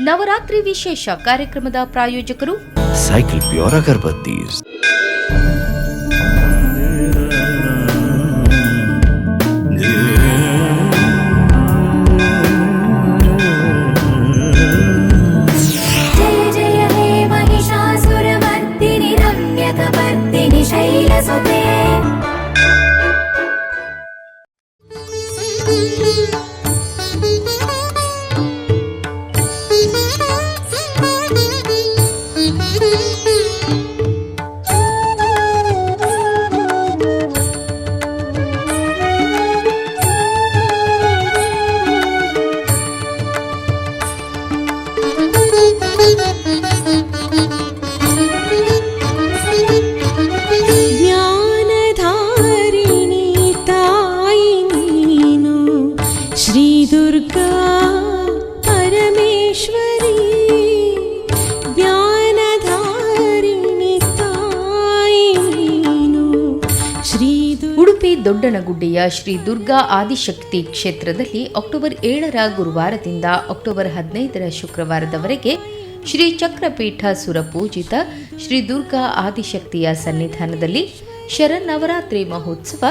ನವರಾತ್ರಿ ವಿಶೇಷ ಕಾರ್ಯಕ್ರಮದ ಪ್ರಾಯೋಜಕರು ಸೈಕಲ್ ಪ್ಯೂರ್ ಅಗರಬತ್ತಿ. ಉಡುಪಿ ದೊಡ್ಡನಗುಡ್ಡೆಯ ಶ್ರೀ ದುರ್ಗಾ ಆದಿಶಕ್ತಿ ಕ್ಷೇತ್ರದಲ್ಲಿ ಅಕ್ಟೋಬರ್ 7ರ ಗುರುವಾರದಿಂದ ಅಕ್ಟೋಬರ್ 15ರ ಶುಕ್ರವಾರದವರೆಗೆ ಶ್ರೀ ಚಕ್ರಪೀಠ ಸುರಪೂಜಿತ ಶ್ರೀ ದುರ್ಗಾ ಆದಿಶಕ್ತಿಯ ಸನ್ನಿಧಾನದಲ್ಲಿ ಶರನ್ನವರಾತ್ರಿ ಮಹೋತ್ಸವ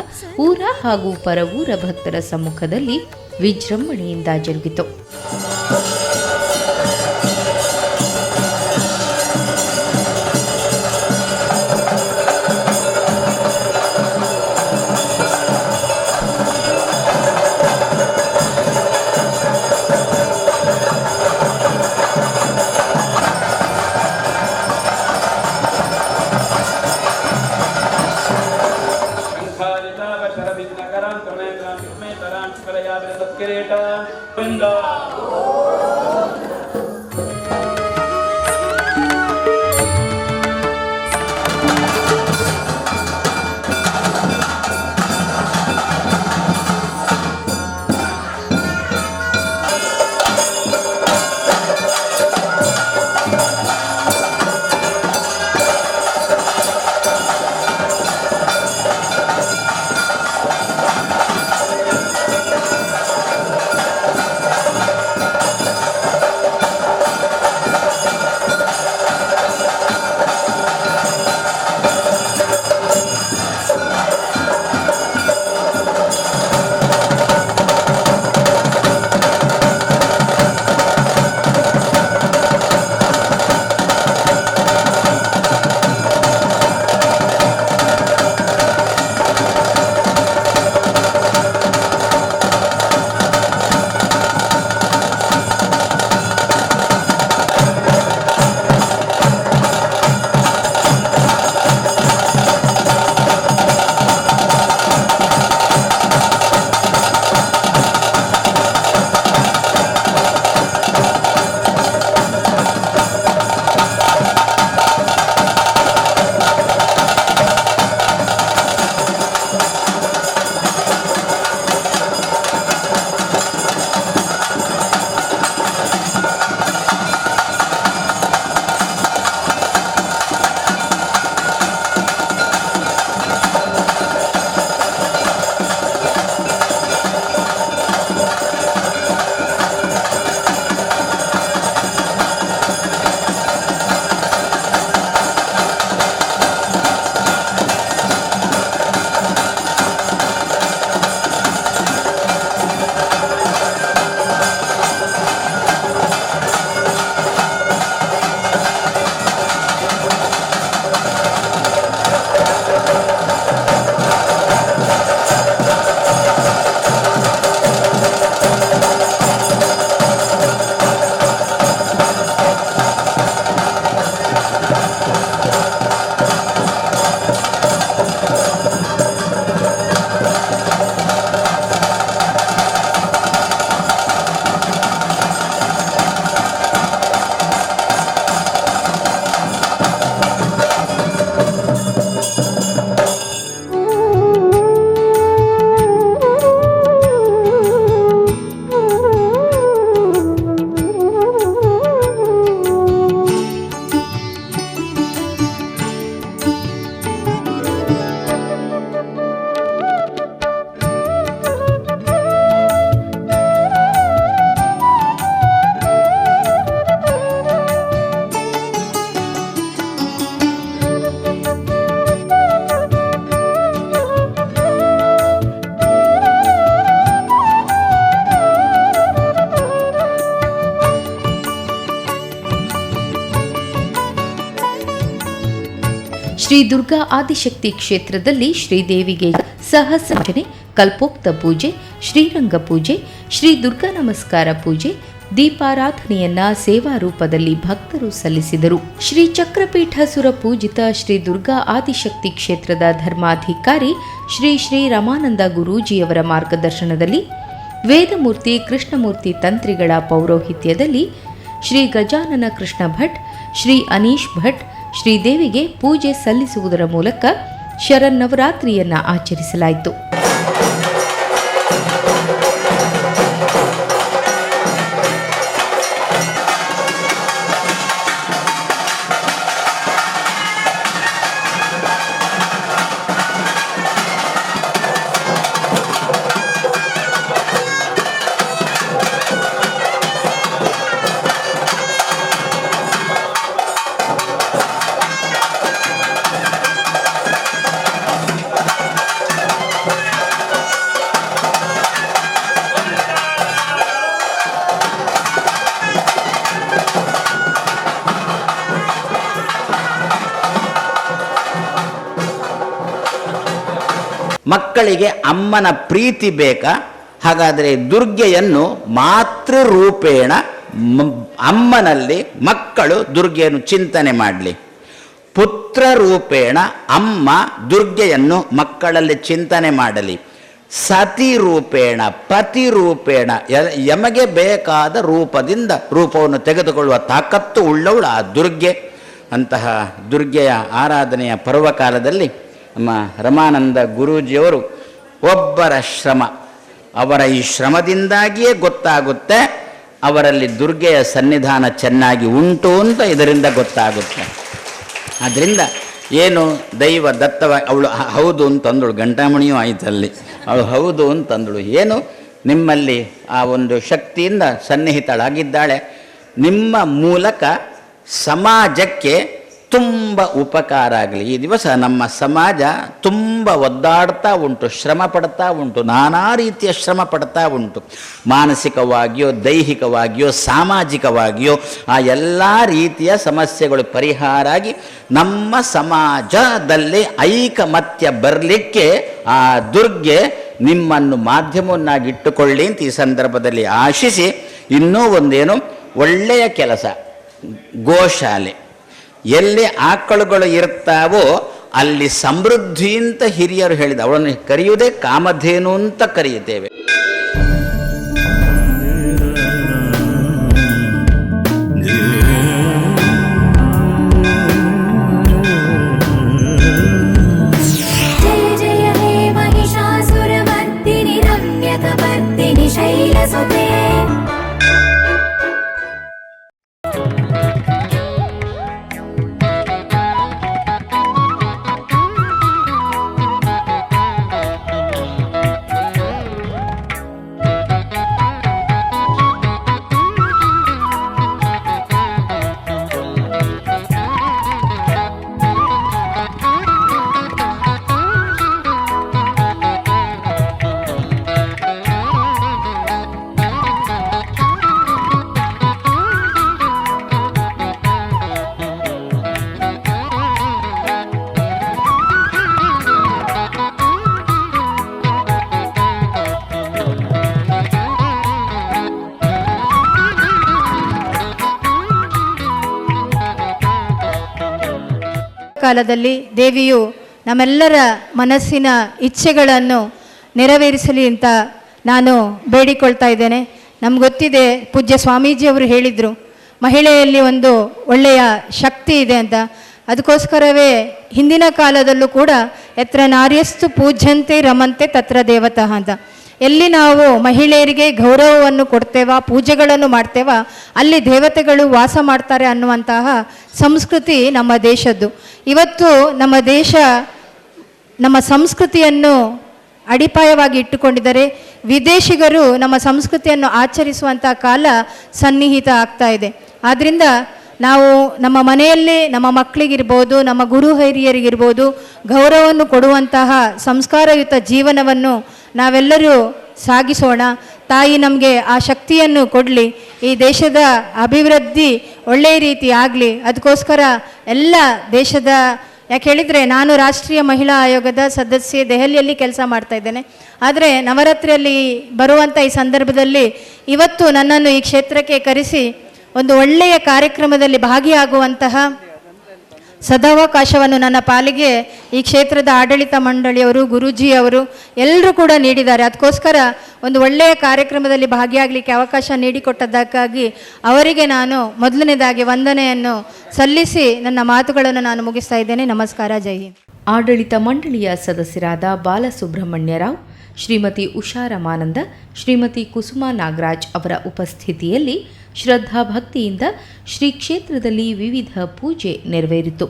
ಊರ ಹಾಗೂ ಪರವೂರ ಭಕ್ತರ ಸಮ್ಮುಖದಲ್ಲಿ ವಿಜೃಂಭಣೆಯಿಂದ ಜರುಗಿತು. ಶರವಿಘ್ನಕರಾಂ ಕರುಣಾಕರಾಂ ವಿಸ್ಮಯಕರಾಂ ಶಿವಲಯಾಭಿರತತ್ಕಿರೀಟ ಶ್ರೀ ದುರ್ಗಾ ಆದಿಶಕ್ತಿ ಕ್ಷೇತ್ರದಲ್ಲಿ ಶ್ರೀದೇವಿಗೆ ಸಹಸ್ರಜನೆ, ಕಲ್ಪೋಕ್ತ ಪೂಜೆ, ಶ್ರೀರಂಗ ಪೂಜೆ, ಶ್ರೀ ದುರ್ಗಾ ನಮಸ್ಕಾರ ಪೂಜೆ, ದೀಪಾರಾಧನೆಯನ್ನ ಸೇವಾ ರೂಪದಲ್ಲಿ ಭಕ್ತರು ಸಲ್ಲಿಸಿದರು. ಶ್ರೀ ಚಕ್ರಪೀಠ ಸುರಪೂಜಿತ ಶ್ರೀ ದುರ್ಗಾ ಆದಿಶಕ್ತಿ ಕ್ಷೇತ್ರದ ಧರ್ಮಾಧಿಕಾರಿ ಶ್ರೀ ಶ್ರೀ ರಮಾನಂದ ಗುರೂಜಿಯವರ ಮಾರ್ಗದರ್ಶನದಲ್ಲಿ ವೇದಮೂರ್ತಿ ಕೃಷ್ಣಮೂರ್ತಿ ತಂತ್ರಿಗಳ ಪೌರೋಹಿತ್ಯದಲ್ಲಿ ಶ್ರೀ ಗಜಾನನ ಕೃಷ್ಣ ಭಟ್, ಶ್ರೀ ಅನೀಶ್ ಭಟ್ ಶ್ರೀದೇವಿಗೆ ಪೂಜೆ ಸಲ್ಲಿಸುವುದರ ಮೂಲಕ ಶರನ್ನವರಾತ್ರಿಯನ್ನ ಆಚರಿಸಲಾಯಿತು. ಮಕ್ಕಳಿಗೆ ಅಮ್ಮನ ಪ್ರೀತಿ ಬೇಕಾ? ಹಾಗಾದರೆ ದುರ್ಗೆಯನ್ನು ಮಾತೃರೂಪೇಣ ಅಮ್ಮನಲ್ಲಿ ಮಕ್ಕಳು ದುರ್ಗೆಯನ್ನು ಚಿಂತನೆ ಮಾಡಲಿ. ಪುತ್ರ ರೂಪೇಣ ಅಮ್ಮ ದುರ್ಗೆಯನ್ನು ಮಕ್ಕಳಲ್ಲಿ ಚಿಂತನೆ ಮಾಡಲಿ. ಸತಿ ರೂಪೇಣ ಪತಿ ರೂಪೇಣ ಯಮಗೆ ಬೇಕಾದ ರೂಪವನ್ನು ತೆಗೆದುಕೊಳ್ಳುವ ತಾಕತ್ತು ಉಳ್ಳವಳು ಆ ದುರ್ಗೆ. ಅಂತಹ ದುರ್ಗೆಯ ಆರಾಧನೆಯ ಪರ್ವಕಾಲದಲ್ಲಿ ನಮ್ಮ ರಮಾನಂದ ಗುರೂಜಿಯವರು ಒಬ್ಬರ ಶ್ರಮ, ಅವರ ಈ ಶ್ರಮದಿಂದಾಗಿಯೇ ಗೊತ್ತಾಗುತ್ತೆ ಅವರಲ್ಲಿ ದುರ್ಗೆಯ ಸನ್ನಿಧಾನ ಚೆನ್ನಾಗಿ ಉಂಟು ಅಂತ ಇದರಿಂದ ಗೊತ್ತಾಗುತ್ತೆ. ಆದ್ದರಿಂದ ಏನು ದೈವ ದತ್ತವಾಗಿ ಅವಳು ಹೌದು ಅಂತಂದಳು, ಗಂಟಾಮಣಿಯೂ ಆಯಿತಲ್ಲಿ ಅವಳು ಹೌದು ಅಂತಂದಳು. ಏನು ನಿಮ್ಮಲ್ಲಿ ಆ ಒಂದು ಶಕ್ತಿಯಿಂದ ಸನ್ನಿಹಿತಳಾಗಿದ್ದಾಳೆ, ನಿಮ್ಮ ಮೂಲಕ ಸಮಾಜಕ್ಕೆ ತುಂಬ ಉಪಕಾರ ಆಗಲಿ. ಈ ದಿವಸ ನಮ್ಮ ಸಮಾಜ ತುಂಬ ಒದ್ದಾಡ್ತಾ ಉಂಟು, ಶ್ರಮ ಪಡ್ತಾ ಉಂಟು, ನಾನಾ ರೀತಿಯ ಶ್ರಮ ಪಡ್ತಾ ಉಂಟು. ಮಾನಸಿಕವಾಗಿಯೋ ದೈಹಿಕವಾಗಿಯೋ ಸಾಮಾಜಿಕವಾಗಿಯೋ ಆ ಎಲ್ಲ ರೀತಿಯ ಸಮಸ್ಯೆಗಳು ಪರಿಹಾರ ಆಗಿ ನಮ್ಮ ಸಮಾಜದಲ್ಲಿ ಐಕಮತ್ಯ ಬರಲಿಕ್ಕೆ ಆ ದುರ್ಗೆ ನಿಮ್ಮನ್ನು ಮಾಧ್ಯಮವನ್ನಾಗಿ ಇಟ್ಟುಕೊಳ್ಳಿ ಅಂತ ಈ ಸಂದರ್ಭದಲ್ಲಿ ಆಶಿಸಿ, ಇನ್ನೂ ಒಂದೇನು ಒಳ್ಳೆಯ ಕೆಲಸ, ಗೋಶಾಲೆ ಎಲ್ಲಿ ಆಕಳುಗಳು ಇರ್ತಾವೋ ಅಲ್ಲಿ ಸಮೃದ್ಧಿ ಅಂತ ಹಿರಿಯರು ಹೇಳಿದ, ಅವಳನ್ನು ಕರೆಯುವುದೇ ಕಾಮಧೇನು ಅಂತ ಕರೆಯುತ್ತೇವೆ. ಜಯ ಜಯ ಹೇ ಮಹಿಷಾಸುರಮರ್ದಿನಿ ರಮ್ಯಕಪರ್ದಿನಿ ಶೈಲಸುತೆ. ಕಾಲದಲ್ಲಿ ದೇವಿಯು ನಮ್ಮೆಲ್ಲರ ಮನಸ್ಸಿನ ಇಚ್ಛೆಗಳನ್ನು ನೆರವೇರಿಸಲಿ ಅಂತ ನಾನು ಬೇಡಿಕೊಳ್ತಾ ಇದ್ದೇನೆ. ನಮ್ಗೆ ಗೊತ್ತಿದೆ, ಪೂಜ್ಯ ಸ್ವಾಮೀಜಿಯವರು ಹೇಳಿದರು, ಮಹಿಳೆಯಲ್ಲಿ ಒಂದು ಒಳ್ಳೆಯ ಶಕ್ತಿ ಇದೆ ಅಂತ. ಅದಕ್ಕೋಸ್ಕರವೇ ಹಿಂದಿನ ಕಾಲದಲ್ಲೂ ಕೂಡ ಯತ್ರ ನಾರ್ಯಸ್ತು ಪೂಜ್ಯಂತೆ ರಮಂತೆ ತತ್ರ ದೇವತಃ ಅಂತ. ಎಲ್ಲಿ ನಾವು ಮಹಿಳೆಯರಿಗೆ ಗೌರವವನ್ನು ಕೊಡ್ತೇವ, ಪೂಜೆಗಳನ್ನು ಮಾಡ್ತೇವ, ಅಲ್ಲಿ ದೇವತೆಗಳು ವಾಸ ಮಾಡ್ತಾರೆ ಅನ್ನುವಂತಹ ಸಂಸ್ಕೃತಿ ನಮ್ಮ ದೇಶದ್ದು. ಇವತ್ತು ನಮ್ಮ ದೇಶ ನಮ್ಮ ಸಂಸ್ಕೃತಿಯನ್ನು ಅಡಿಪಾಯವಾಗಿ ಇಟ್ಟುಕೊಂಡಿದ್ದಾರೆ. ವಿದೇಶಿಗರು ನಮ್ಮ ಸಂಸ್ಕೃತಿಯನ್ನು ಆಚರಿಸುವಂಥ ಕಾಲ ಸನ್ನಿಹಿತ ಆಗ್ತಾ ಇದೆ. ಆದ್ದರಿಂದ ನಾವು ನಮ್ಮ ಮನೆಯಲ್ಲಿ ನಮ್ಮ ಮಕ್ಕಳಿಗಿರ್ಬೋದು, ನಮ್ಮ ಗುರು ಹಿರಿಯರಿಗಿರ್ಬೋದು ಗೌರವವನ್ನು ಕೊಡುವಂತಹ ಸಂಸ್ಕಾರಯುತ ಜೀವನವನ್ನು ನಾವೆಲ್ಲರೂ ಸಾಗಿಸೋಣ. ತಾಯಿ ನಮಗೆ ಆ ಶಕ್ತಿಯನ್ನು ಕೊಡಲಿ, ಈ ದೇಶದ ಅಭಿವೃದ್ಧಿ ಒಳ್ಳೆಯ ರೀತಿ ಆಗಲಿ. ಅದಕ್ಕೋಸ್ಕರ ಎಲ್ಲ ದೇಶದ ಯಾಕೆ ಹೇಳಿದರೆ ನಾನು ರಾಷ್ಟ್ರೀಯ ಮಹಿಳಾ ಆಯೋಗದ ಸದಸ್ಯೆ, ದೆಹಲಿಯಲ್ಲಿ ಕೆಲಸ ಮಾಡ್ತಾ ಇದ್ದೇನೆ. ಆದರೆ ನವರಾತ್ರಿಯಲ್ಲಿ ಬರುವಂಥ ಈ ಸಂದರ್ಭದಲ್ಲಿ ಇವತ್ತು ನನ್ನನ್ನು ಈ ಕ್ಷೇತ್ರಕ್ಕೆ ಕರೆಸಿ ಒಂದು ಒಳ್ಳೆಯ ಕಾರ್ಯಕ್ರಮದಲ್ಲಿ ಭಾಗಿಯಾಗುವಂತಹ ಸದಾವಕಾಶವನ್ನು ನನ್ನ ಪಾಲಿಗೆ ಈ ಕ್ಷೇತ್ರದ ಆಡಳಿತ ಮಂಡಳಿಯವರು, ಗುರೂಜಿಯವರು ಎಲ್ಲರೂ ಕೂಡ ನೀಡಿದ್ದಾರೆ. ಅದಕ್ಕೋಸ್ಕರ ಒಂದು ಒಳ್ಳೆಯ ಕಾರ್ಯಕ್ರಮದಲ್ಲಿ ಭಾಗಿಯಾಗಲಿಕ್ಕೆ ಅವಕಾಶ ನೀಡಿಕೊಟ್ಟದ್ದಕ್ಕಾಗಿ ಅವರಿಗೆ ನಾನು ಮೊದಲನೇದಾಗಿ ವಂದನೆಯನ್ನು ಸಲ್ಲಿಸಿ ನನ್ನ ಮಾತುಗಳನ್ನು ನಾನು ಮುಗಿಸ್ತಾ ಇದ್ದೇನೆ. ನಮಸ್ಕಾರ, ಜೈ ಹಿಂದ್. ಆಡಳಿತ ಮಂಡಳಿಯ ಸದಸ್ಯರಾದ ಬಾಲಸುಬ್ರಹ್ಮಣ್ಯ ರಾವ್, ಶ್ರೀಮತಿ ಉಷಾ ರಮಾನಂದ, ಶ್ರೀಮತಿ ಕುಸುಮಾ ನಾಗರಾಜ್ ಅವರ ಉಪಸ್ಥಿತಿಯಲ್ಲಿ ಶ್ರದ್ಧಾಭಕ್ತಿಯಿಂದ ಶ್ರೀ ಕ್ಷೇತ್ರದಲ್ಲಿ ವಿವಿಧ ಪೂಜೆ ನೆರವೇರಿತು.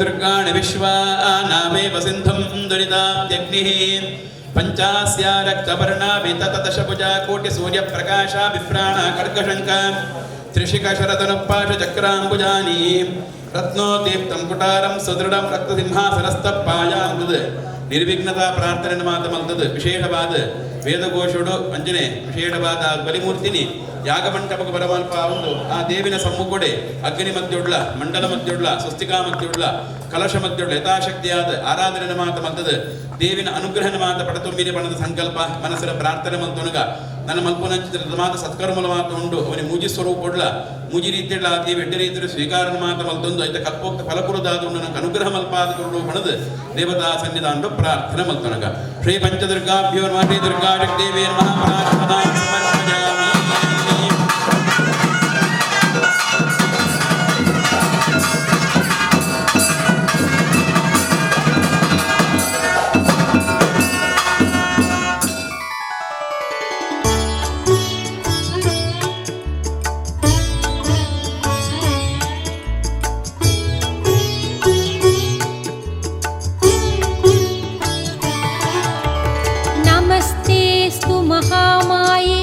दुर्गाणि विश्वा नामेव सिन्धुं दुरिताब्ध्यग्निः पञ्चास्या रक्तवर्णा विततदशभुजा कोटिसूर्यप्रकाशा विप्राणा खड्गशङ्का त्रिशिखशरतनुपाशचक्राम्बुजानी रत्नोदीप्तं कुटारं सुदृढं रक्तसिंहासनस्तपायां तद् ನಿರ್ವಿಘ್ನತಾ ಪ್ರಾರ್ಥನೆ ಮಾತಮಲ್ತದ ವಿಶೇಷವಾದ ವೇದಘೋಷುಡು ಅಂಜನೆ ವಿಶೇಷವಾದ ಬಲಿಮೂರ್ತಿನಿ ಯಾಗಮಂಟಪಕ್ಕೆ ಬರಮಲ್ಪ ಒಂದು ಆ ದೇವಿನ ಸಮ್ಮುಖಡೆ ಅಗ್ನಿ ಮಧ್ಯುಡ್ಲ ಮಂಡಲ ಮಧ್ಯುಡ್ಲ ಸ್ವಸ್ತಿಕಾ ಮಧ್ಯುಡ್ಲ ಕಲಶ ಮಧ್ಯುಡ್ಲ ಯಥಾಶಕ್ತಿಯಾದ ಆರಾಧನೆ ಮಾತಮಲ್ತದ ದೇವಿನ ಅನುಗ್ರಹನ ಮಾತ ಪಡತುಂಬಿನಿ ಬಣದ ಸಂಕಲ್ಪ ಮನಸ್ಸರ ಪ್ರಾರ್ಥನೆ ಮಂತೊಣಗ ನನ್ನ ಮಲ್ಪನಂಚಿತ್ರದ ಮಾತ ಸತ್ಕರ್ಮಲ ಮಾತು ಉಂಡು ಅವನಿ ಮೂಜಿ ಸ್ವರೂಪ ಕೊಡ್ಲ ಮೂಜಿ ರೀತಿಯಲ್ಲ ಆ ದೇವಿ ಎಡ್ಡೆ ರೀತಿಯ ಸ್ವೀಕಾರನ ಮಾತ ಮಲ್ತೊಂದು ಐತ ಕಲ್ಪೋಕ್ತ ಫಲಪುರದಾದ ನನಗೆ ಅನುಗ್ರಹ ಮಲ್ಪಾದ ಕೊರಡು ಬಣದ ದೇವತಾ ಸನ್ನಿಧಾನ ಪ್ರಾರ್ಥನೆ ಮಲ್ತೊಣಗ ಶ್ರೀ ಪಂಚದುರ್ಗಾಭ್ಯೋ ನಮಃ ಶ್ರೀ ದುರ್ಗಾ ಜಗದೇವಿ महामाये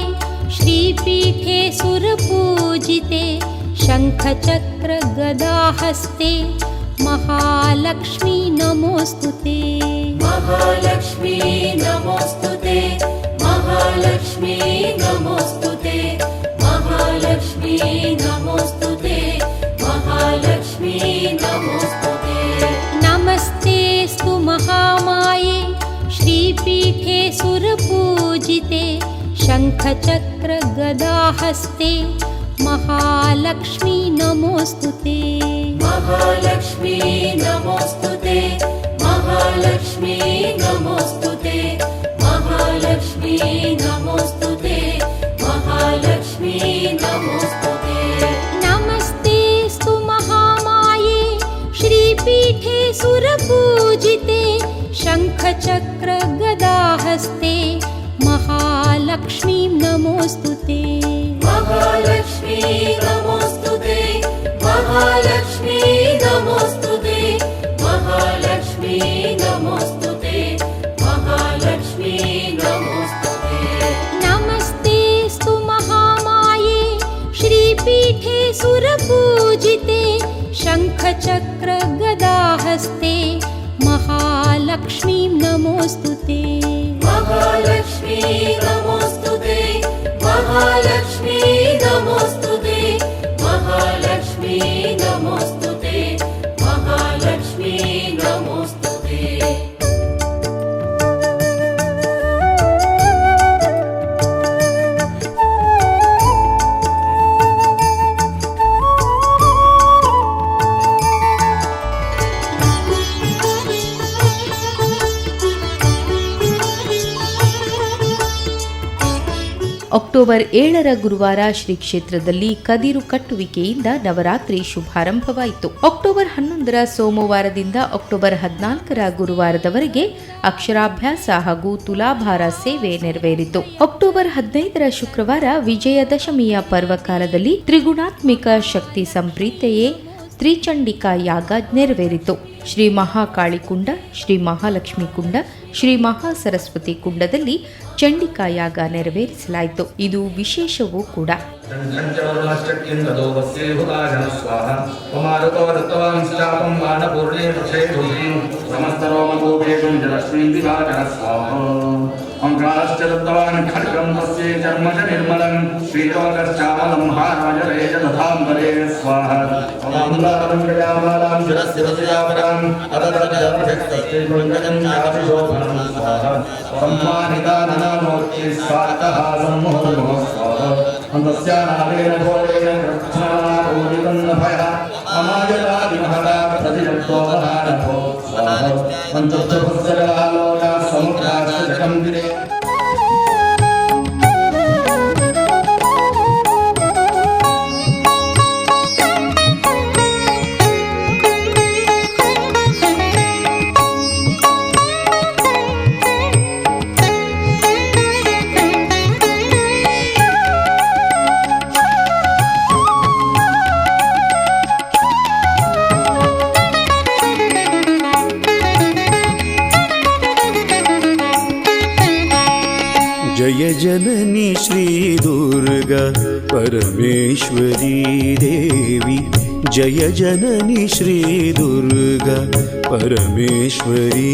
श्रीपीठे सुरपूजिते शङ्खचक्र गदाहस्ते महालक्ष्मी नमोस्तुते महालक्ष्मी नमोस्तुते महालक्ष्मी नमोस्तुते महालक्ष्मी नमोस्तुते महालक्ष्मी नमोस्तुते नमस्तेस्तु महामाये श्रीपीठे सुरपूजिते शङ्खचक्र गदाहस्ते महालक्ष्मी नमोस्तुते महालक्ष्मी नमोस्तुते महालक्ष्मी नमोस्तुते महालक्ष्मी नमोस्तुते महालक्ष्मी नमोस्तुते नमस्तेस्तु महामाये श्रीपीठे सुरपूजिते शङ्खचक्र गदाहस्ते महालक्ष्मी नमोस्तुते महालक्ष्मी नमोस्तुते महालक्ष्मी नमोस्तुते महालक्ष्मी नमोस्तुते महालक्ष्मी नमोस्तुते नमस्तेस्तु महामाये श्रीपीठे सुरपूजिते शङ्खचक्र गदाहस्ते महालक्ष्मी नमोस्तुते महालक्ष्मी नमोस्तुते महालक्ष्मी नमोस्तुते महालक्ष्मी नमोस्तुते महालक्ष्मी नमोस्तुते ಅಕ್ಟೋಬರ್ 7ರ ಗುರುವಾರ ಶ್ರೀ ಕ್ಷೇತ್ರದಲ್ಲಿ ಕದಿರು ಕಟ್ಟುವಿಕೆಯಿಂದ ನವರಾತ್ರಿ ಶುಭಾರಂಭವಾಯಿತು. ಅಕ್ಟೋಬರ್ 11ರ ಸೋಮವಾರದಿಂದ ಅಕ್ಟೋಬರ್ 14ರ ಗುರುವಾರದವರೆಗೆ ಅಕ್ಷರಾಭ್ಯಾಸ ಹಾಗೂ ತುಲಾಭಾರ ಸೇವೆ ನೆರವೇರಿತು. ಅಕ್ಟೋಬರ್ 15ರ ಶುಕ್ರವಾರ ವಿಜಯದಶಮಿಯ ಪರ್ವಕಾಲದಲ್ಲಿ ತ್ರಿಗುಣಾತ್ಮಿಕ ಶಕ್ತಿ ಸಂಪ್ರೀತೆಯೇ ತ್ರಿಚಂಡಿಕಾ ಯಾಗ ನೆರವೇರಿತು. ಶ್ರೀ ಮಹಾಕಾಳಿ ಕುಂಡ, ಶ್ರೀ ಮಹಾಲಕ್ಷ್ಮಿ ಕುಂಡ, ಶ್ರೀ ಮಹಾಸರಸ್ವತಿ ಕುಂಡದಲ್ಲಿ ಚಂಡಿಕಾ ಯಾಗ ನೆರವೇರಿಸಲಾಯಿತು. ಇದು ವಿಶೇಷವೂ ಕೂಡ. अंगाश्चलद्वान् खड्गं तस्य चर्मच निर्मलं श्रीयोगश्चामलं हाराजरे तथाम्बरे स्वाहा ओमलां गयामालां जलस्यवस्यावरां अददर्जर्भक्तस्य गुणगणं चाभिशोभनं स्वाहा सम्मानिताननामूर्ति स्वातः सम्मोहनो स्वाहा अन्तस्यानादेन घोरेण कृष्णापूरितं भयः अमायतादिमहता प्रतिजग्तो महारथो स्वाहा पञ्चभुजलालोका समुद्राश्चकं दिने जय जननी श्री दुर्गा परमेश्वरी देवी, जय जननी श्री दुर्गा परमेश्वरी,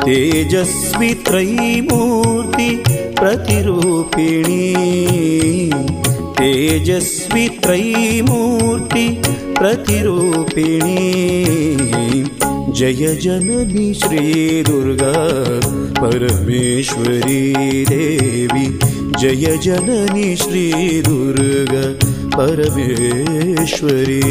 तेजस्वी त्रैमूर्ति प्रतिरूपिणी, तेजस्वी त्रैमूर्ति प्रतिरूपिणी, जय जननी श्री दुर्गा परमेश्वरी देवी, जय जननी श्री दुर्गा परमेश्वरी।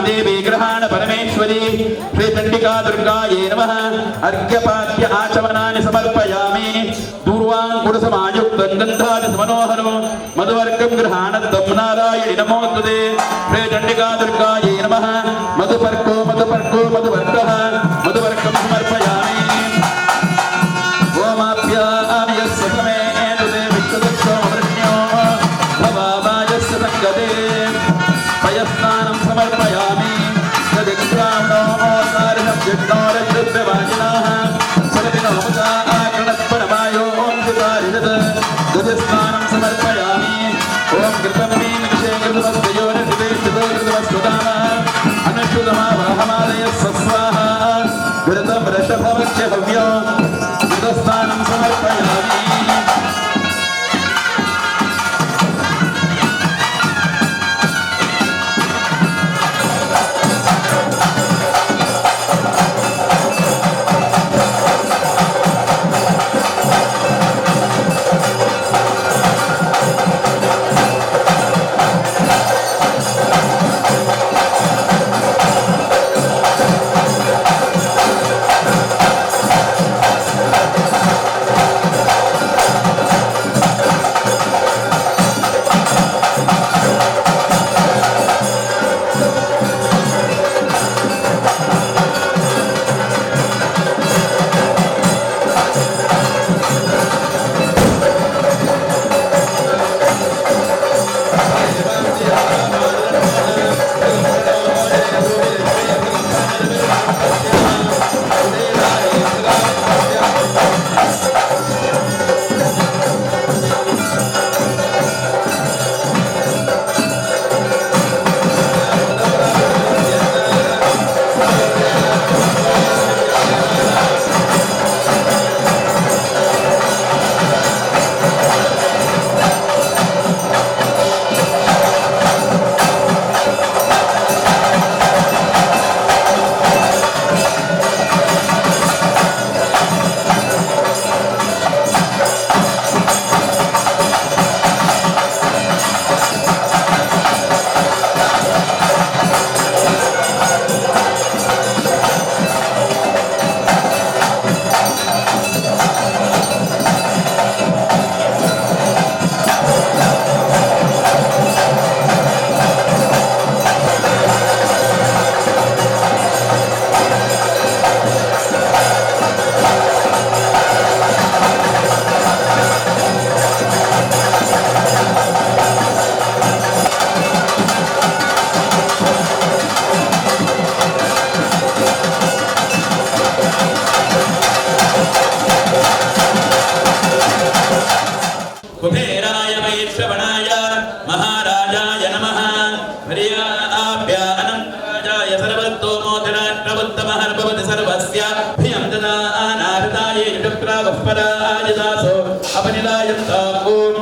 महादेवी ग्रहाण परमेश्वरी श्री चंडिका दुर्गायै नमः अर्घ्यपाद्य आचमनानि समर्पयामि दूर्वाङ्कुरसमायुक्तं गन्धानि समनोहरो मधुवर्गं गृहाणद्धं नारायणि नमोस्तुते श्री चंडिका दुर्गायै नमः मधुपर्को मधुवर्गः मधुवर्गं समर्पयामि ओमाभ्यां यस्य समेतुते विश्वदक्षोमवृण्यो भवावायस्य सङ्गते पयस्नानं समर्पयामि यदिक्रामणो सारिणव्यग्नोरज्जुभ्यवाजिनाः सरविनोमुदाकरणत्परमायोऽंशुतारिषत् गजस्नानं समर्पयामि ॐ कृतं मे निमिषे कृतवस्तयोनिर्दिवेष्टितो कृतवस्तुदामः अनुष्ठुतमावाहमालयः स्वाहा घृतं वृषभवस्य हव्यो कृतस्नानं समर्पयामि कुबेराय वैश्रवणाय महाराजाय नमः हरियाभ्य अनन्तराजाय सर्वतोमोतिराष्ट्रवुत्तमः भवति सर्वस्य भियं ददानाहृताय युक्रावः दासो अपनिलायन्ताम् ॐ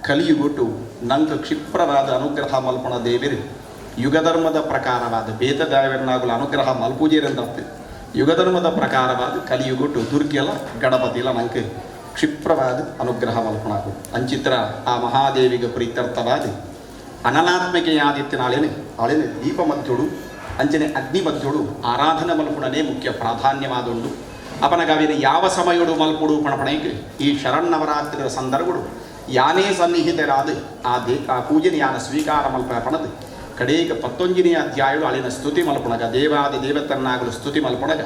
ಕಲಿಯುಗೊಟ್ಟು ನಂಗೆ ಕ್ಷಿಪ್ರವಾದ ಅನುಗ್ರಹ ಮಲ್ಪಣ ದೇವಿರು ಯುಗಧರ್ಮದ ಪ್ರಕಾರವಾದ ಬೇತದಾಯನಾಗಲು ಅನುಗ್ರಹ ಮಲ್ಪೂಜೇರಂದತ್ತು ಯುಗಧರ್ಮದ ಪ್ರಕಾರವಾದ ಕಲಿಯುಗೊಟ್ಟು ದುರ್ಗೆಲ ಗಣಪತಿಲ ನಂಗೆ ಕ್ಷಿಪ್ರವಾದ ಅನುಗ್ರಹ ಮಲ್ಪಣಾಗು ಅಂಚಿತ್ರ ಆ ಮಹಾದೇವಿಗೆ ಪ್ರೀತ್ಯರ್ಥವಾದ ಅನಲಾತ್ಮಕೆಯಾದಿತ್ಯನ ಅಳೆನೆ ದೀಪ ಮಧ್ಯೊಡು ಅಂಚನೆ ಅಗ್ನಿ ಮಧ್ಯೊಡು ಆರಾಧನಾ ಮಲ್ಪುಣನೇ ಮುಖ್ಯ ಪ್ರಾಧಾನ್ಯವಾದುಂಡು ಅಪನಗಾವಿನ ಯಾವ ಸಮಯಡು ಮಲ್ಪುಡು ಪಣಪಣೆಗೆ ಈ ಶರನ್ನವರಾತ್ರಿಯ ಸಂದರ್ಭಗಳು ಯಾನೇ ಸನ್ನಿಹಿತರಾದ ಆ ಪೂಜೆನ ಯಾನ ಸ್ವೀಕಾರ ಮಲ್ಪ ಪಣದು ಕಡೆಗೆ 11ನೇ ಅಧ್ಯಾಯಗಳು ಅಳಿನ ಸ್ತುತಿ ಮಲ್ಪುಣಗ ದೇವಾದ ದೇವತನ್ನಾಗಲು ಸ್ತುತಿ ಮಲ್ಪುಣಗ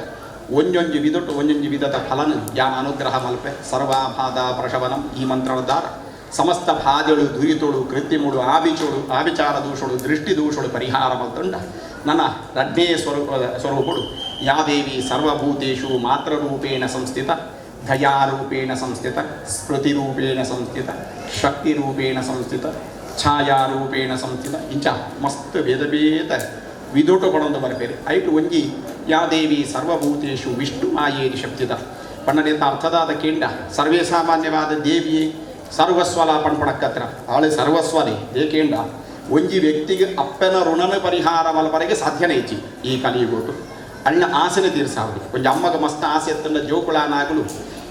ಒಂಜೊಂಜು ವಿದೊಟ್ಟು ಒಂಜೊಂಜು ವಿಧದ ಫಲನು ಯಾನ ಅನುಗ್ರಹ ಮಲ್ಪೆ ಸರ್ವಾಭಾದ ಪ್ರಶವನಂ ಈ ಮಂತ್ರಣದಾರ ಸಮಸ್ತ ಬಾಧೆಗಳು ದುರಿತೋಳು ಕೃತ್ಯಮುಳು ಆವಿಚಾರ ದೂಷಳು ದೃಷ್ಟಿ ದೂಷಳು ಪರಿಹಾರ ಮಲ್ತುಂಡ ನನ್ನ ರಡ್ನೇ ಸ್ವರೂಪಗಳು ಯಾದೇವಿ ಸರ್ವಭೂತೇಷು ಮಾತ್ರರೂಪೇಣ ಸಂಸ್ಥಿತ ದಯಾರೂಪೇಣ ಸಂಸ್ಥಿತ ಸ್ಮೃತಿರೂಪೇಣ ಸಂಸ್ಥಿತ ಶಕ್ತಿರೂಪೇಣ ಸಂಸ್ಥಿತ ಛಾಯಾರೂಪೇಣ ಸಂಸ್ಥಿತ ಇಂಚ ಮಸ್ತ್ ಭೇದ ವಿದೋಟು ಪಡೊಂದು ಬರಬೇರೆ ಐಟು ಒಂಜಿ ಯಾದೇವಿ ಸರ್ವಭೂತೇಷು ವಿಷ್ಣು ಮಾಯೇರಿ ಶಬ್ದಿದ ಪಣ್ಣನೆಂತ ಅರ್ಥದಾದ ಕೇಂಡ ಸರ್ವೇ ಸಾಮಾನ್ಯವಾದ ದೇವಿಯೇ ಸರ್ವಸ್ವಲ ಪಣ್ಪಣಕ್ಕತ್ರ ಆಳೆ ಸರ್ವಸ್ವನೇ ದೇಕೇಂಡ ಒಂಜಿ ವ್ಯಕ್ತಿಗೆ ಅಪ್ಪನ ಋಣನ ಪರಿಹಾರ ಮಲ್ಪರೆಗೆ ಸಾಧ್ಯನೇ ಇಚ್ಚಿ ಈ ಕಲಿಯುಗೋಟು ಅಣ್ಣ ಆಸೆನೆ ತೀರ್ಸಾವುದು ಕೊಂಚ ಅಮ್ಮಗ ಮಸ್ತ್ ಆಸೆ ಎತ್ತಂಡ ಜೋಕುಳಾನಾಗಲು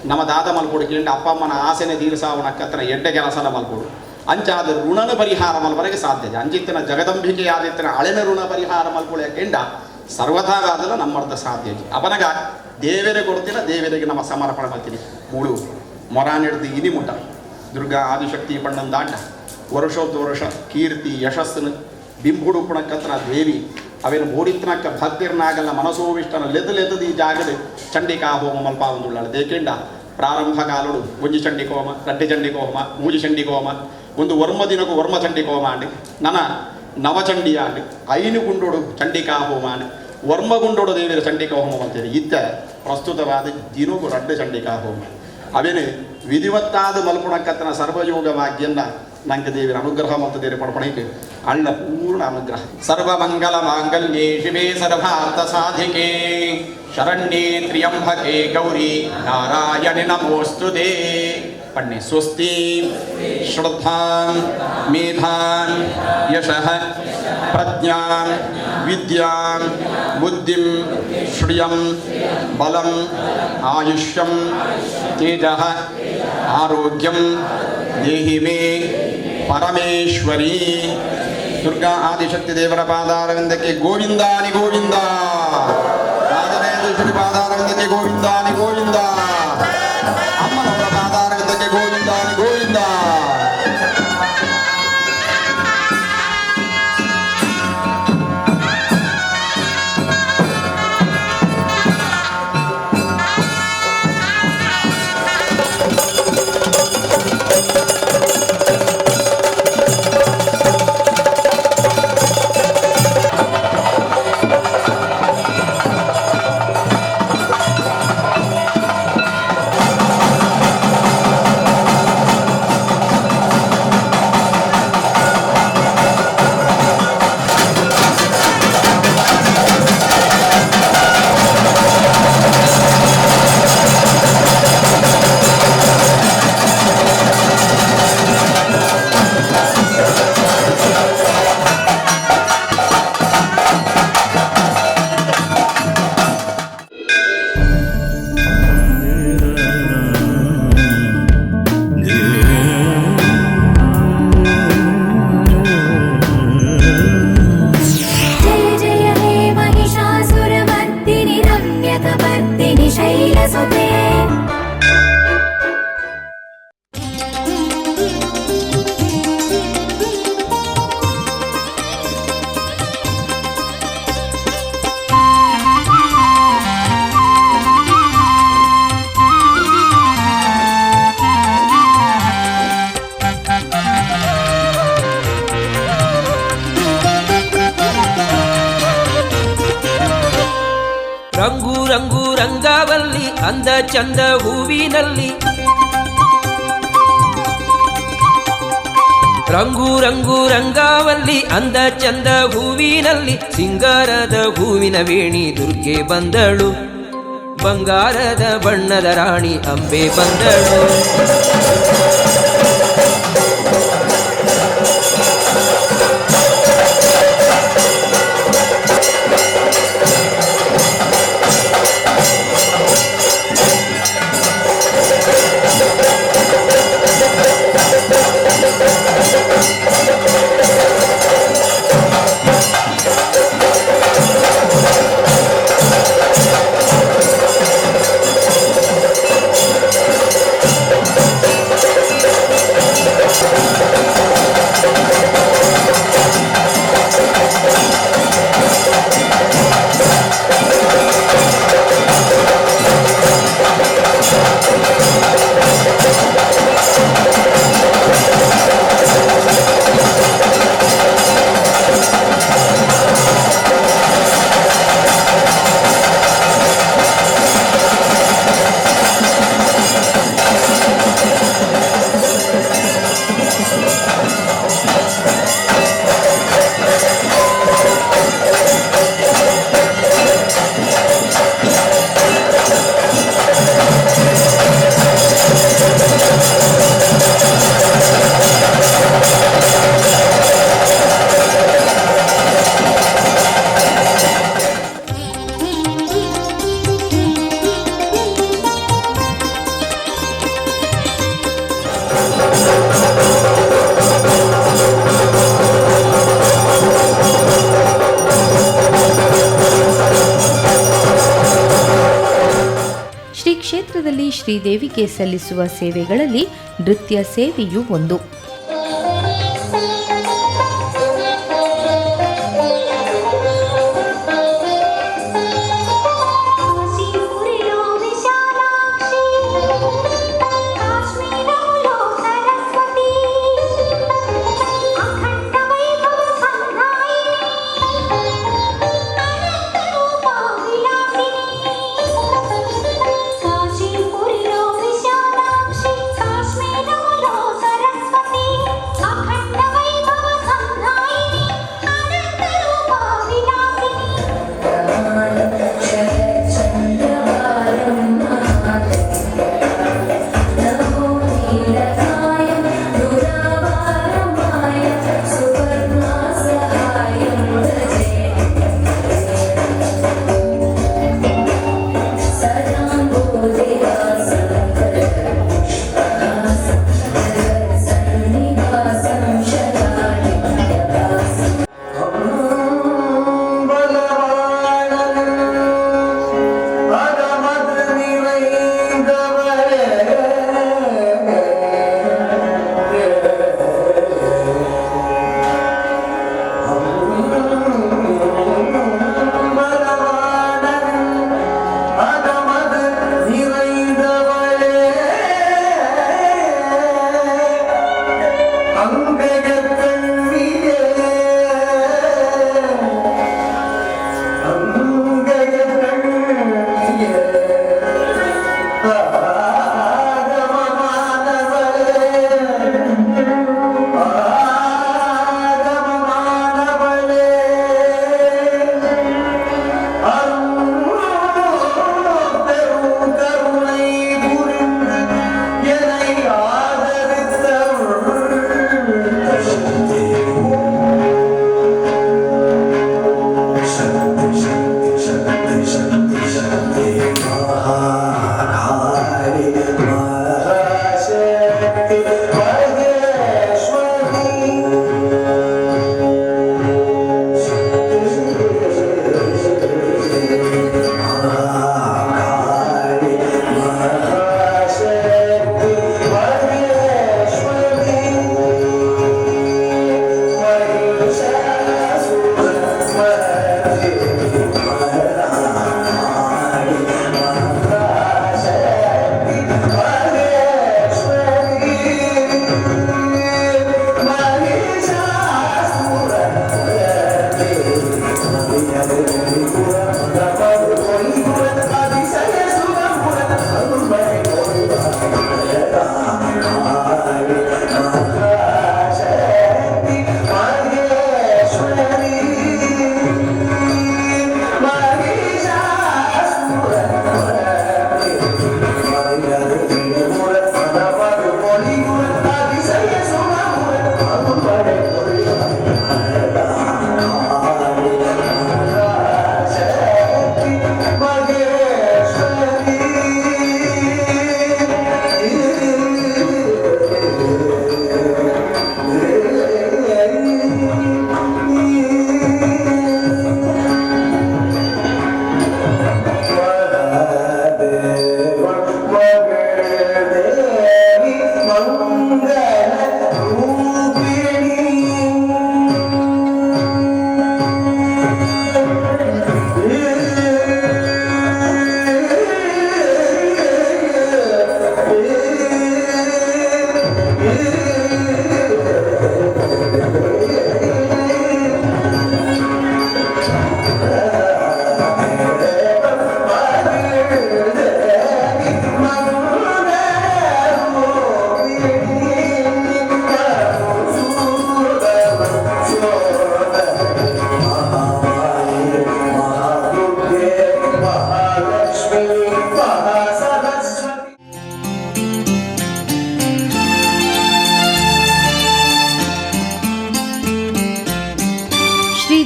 ನಮ್ಮ ದಾದ ಮಲ್ಪೊಡು ಕೇಂಡ ಅಪ್ಪ ಅಮ್ಮನ ಆಸೆನೆ ತೀರ್ಸಾವನಕ್ಕತ್ರ ಎಡ್ಡೆ ಕೆಲಸನ ಮಲ್ಪೊಡು ಅಂಚಾದ ಋಣನ ಪರಿಹಾರ ಮಲ್ಪರೆಗೆ ಸಾಧ್ಯ ಅಂಚಿತ್ತಿನ ಜಗದಂಬಿಕೆ ಆದಿತ್ತಿನ ಅಳೆನ ಋಣ ಪರಿಹಾರ ಮಲ್ಪೊಳೆ ಕೇಂಡ ಸರ್ವಥಾಗಾದಲ್ಲ ನಮ್ಮರ್ಧ ಸಾಧ್ಯ ಅವನಗ ದೇವರೇ ಕೊಡ್ತೀರ ದೇವರಿಗೆ ನಮ್ಮ ಸಮರ್ಪಣೆ ಮಾಡ್ತೀನಿ ಮೂಳು ಮೊರಾನಿಡ್ದು ಇನಿ ಮುಟ್ಟ ದುರ್ಗಾ ಆದಿಶಕ್ತಿ ಪಣ್ಣನ ದಾಂಡ ವರ್ಷೋತ್ತುವರ್ಷ ಕೀರ್ತಿ ಯಶಸ್ಸನ್ನು ಬಿಂಬುಡುಪುಣಕ್ಕತ್ರ ದೇವಿ ಅವೇನು ಮೂಡಿತ್ನಕ್ಕ ಭಕ್ತಿರ್ನಾಗಲ್ಲ ಮನಸೋವಿಷ್ಟನ ಲೆದ್ದು ಈ ಜಾಗದ ಚಂಡಿಕಾ ಹೋಮ ಮಲ್ಪ ಒಂದುಳ್ಳಾಳು ದೇಕೆಂಡ ಪ್ರಾರಂಭ ಕಾಲುಡು ಒಂಜಿ ಚಂಡಿಕ ಹೋಮ ರಡ್ಡೆ ಚಂಡಿಕ ಹೋಮ ಮೂಜಿ ಚಂಡಿಕ ಹೋಮ ಒಂದು ವರ್ಮ ದಿನಕ್ಕೂ ವರ್ಮ ಚಂಡಿಕ ಹೋಮ ಅಂಡಿ ನನ್ನ ನವಚಂಡಿ ಆಂಡಿ ಐನು ಗುಂಡೋಡು ಚಂಡಿಕಾ ಹೋಮ ಅಂಡಿ ವರ್ಮ ಗುಂಡೋಡು ದೇವಿಯ ಚಂಡಿಕಾ ಹೋಮ ಅಂತೇಳಿ ಇತ್ತ ಪ್ರಸ್ತುತವಾದ ದಿನಕ್ಕೂ ರಡ್ಡೆ ಚಂಡಿಕಾ ಹೋಮ ಅವೇನು ವಿಧಿವತ್ತಾದ ಮಲ್ಪುಣಕ್ಕತ್ತನ ಸರ್ವಯೋಗ ಭಾಗ್ಯನ್ನ ನಂಗೆ ದೇವಿಯ ಅನುಗ್ರಹ ಮತ್ತು ದೇವರ ಪಡ್ಪಣೆಗೆ ಅಣ್ಣ ಪೂರ್ಣ ಅನುಗ್ರಹ ಸರ್ವಮಂಗಲ ಮಾಂಗಲ್ಯೇ ಶಿವೆ ಸರ್ವಾರ್ಥ ಸಾಧಿಕೆ ಶರಣ್ಯೇ ತ್ರ್ಯಂಬಕೆ ಗೌರಿ ನಾರಾಯಣಿ ನಮೋಸ್ತುತೆ ಪಣ್ಣೆ ಸ್ವಸ್ತಿ ಶ್ರದ್ಧಾಂ ಮೇಧಾಂ ಯಶಃ ಪ್ರಜ್ಞಾಂ ವಿದ್ಯಾಂ ಬುದ್ಧಿಂ ಶ್ರಿಯಂ ಬಲಂ ಆಯುಷ್ಯಂ ತೇಜಃ ಆರೋಗ್ಯಂ ದೇಹಿ ಮೇ ಪರಮೇಶ್ವರಿ ದುರ್ಗಾ ಆದಿಶಕ್ತಿ ದೇವರ ಪಾದಾರವಿಂದಕ್ಕೆ ಗೋವಿಂದಾನಿ ಗೋವಿಂದ ರಾಜನೇಶ್ವರಿ ಪಾದಾರವಿಂದಕ್ಕೆ ಗೋವಿಂದಾನಿ ಗೋವಿಂದ ಅಮ್ಮನವರ ಪಾದಾರವಿಂದಕ್ಕೆ ಗೋವಿಂದಾನಿ ಗೋವಿಂದ ರಂಗು ರಂಗು ರಂಗವಲ್ಲಿ ಅಂದ ಚಂದ ಹೂವಿನಲ್ಲಿ ರಂಗು ರಂಗು ರಂಗವಲ್ಲಿ ಅಂದ ಚಂದ ಹೂವಿನಲ್ಲಿ ಸಿಂಗಾರದ ಹೂವಿನ ವೇಣಿ ದುರ್ಗೆ ಬಂದಳು ಬಂಗಾರದ ಬಣ್ಣದ ರಾಣಿ ಅಂಬೆ ಬಂದಳು ಶ್ರೀದೇವಿಗೆ ಸಲ್ಲಿಸುವ ಸೇವೆಗಳಲ್ಲಿ ನೃತ್ಯ ಸೇವೆಯೂ ಒಂದು.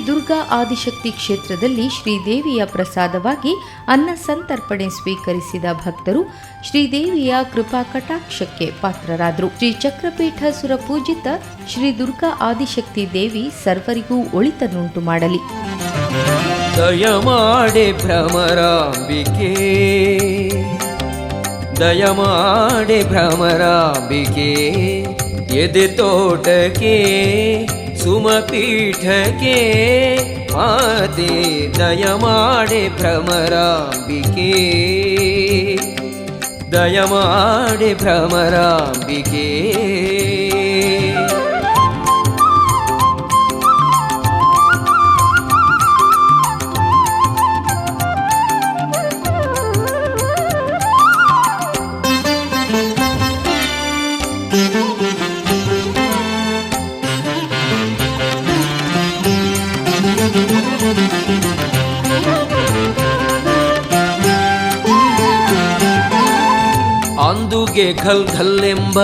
ದುರ್ಗಾ ಆದಿಶಕ್ತಿ ಕ್ಷೇತ್ರದಲ್ಲಿ ಶ್ರೀದೇವಿಯ ಪ್ರಸಾದವಾಗಿ ಅನ್ನ ಸಂತರ್ಪಣೆ ಸ್ವೀಕರಿಸಿದ ಭಕ್ತರು ಶ್ರೀದೇವಿಯ ಕೃಪಾ ಕಟಾಕ್ಷಕ್ಕೆ ಪಾತ್ರರಾದರು. ಶ್ರೀ ಚಕ್ರಪೀಠ ಸುರಪೂಜಿತ ಶ್ರೀ ದುರ್ಗಾ ಆದಿಶಕ್ತಿ ದೇವಿ ಸರ್ವರಿಗೂ ಒಳಿತನ್ನುಂಟು ಮಾಡಲಿ. ದಯಮಾಡೆ ಭ್ರಮರಾಂಬಿಕೆ, ದಯಮಾಡೆ ಭ್ರಮರಾಂಬಿಕೆ ಎದೆ ತೋಟಕ್ಕೆ ಸುಮಪೀಠಕ್ಕೆ ಮಾತೆ ದಯಮಾಡೆ ಭ್ರಮರಾಂಬಿಕೆ ದಯಮಾಡೆ ಭ್ರಮರಾಂಬಿಕೆ ಅಂದುಗೆ ಘಲ್ ಘಲ್ಲೆಂಬ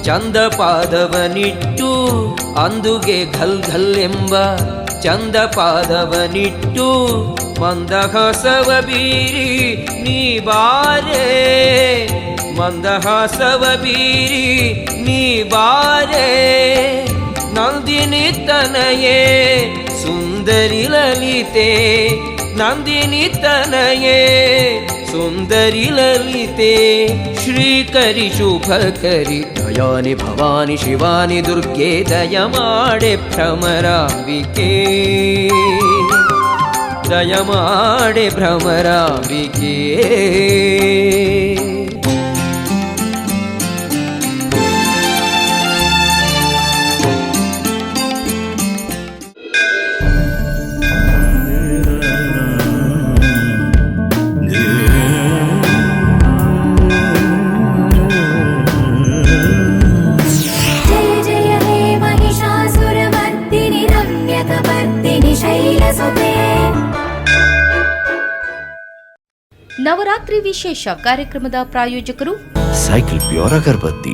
ಚಂದ ಪಾದವನಿಟ್ಟು ಅಂದುಗೆ ಘಲ್ ಘಲ್ಲೆಂಬ ಚಂದ ಪಾದವನಿಟ್ಟು ಮಂದಹಾಸವ ಬೀರಿ ನೀ ಬಾರೆ ಮಂದಹಾಸವ ಬೀರಿ ನೀ ಬಾರೆ ನಂದಿನಿ ತನಯೇ ಸುಂದರಿ ಲಲಿತೆ ನಂದಿನಿ ತನಯೇ ಸುಂದರಿ ಲಲಿತೆ ಶ್ರೀಕರಿ ಶುಭಕರಿ ದಯಾನಿ ಭವಾನಿ ಶಿವಾನಿ ದುರ್ಗೆ ದಯಮಾಡೆ ಭ್ರಮರಾಂಬಿಕೆ ದಯಮಾಡೆ ಭ್ರಮರಾಂಬಿಕೆ ನವರಾತ್ರಿ ವಿಶೇಷ ಕಾರ್ಯಕ್ರಮದ ಪ್ರಾಯೋಜಕರು ಸೈಕಲ್ ಪ್ಯೂರ್ ಅಗರಬತ್ತಿ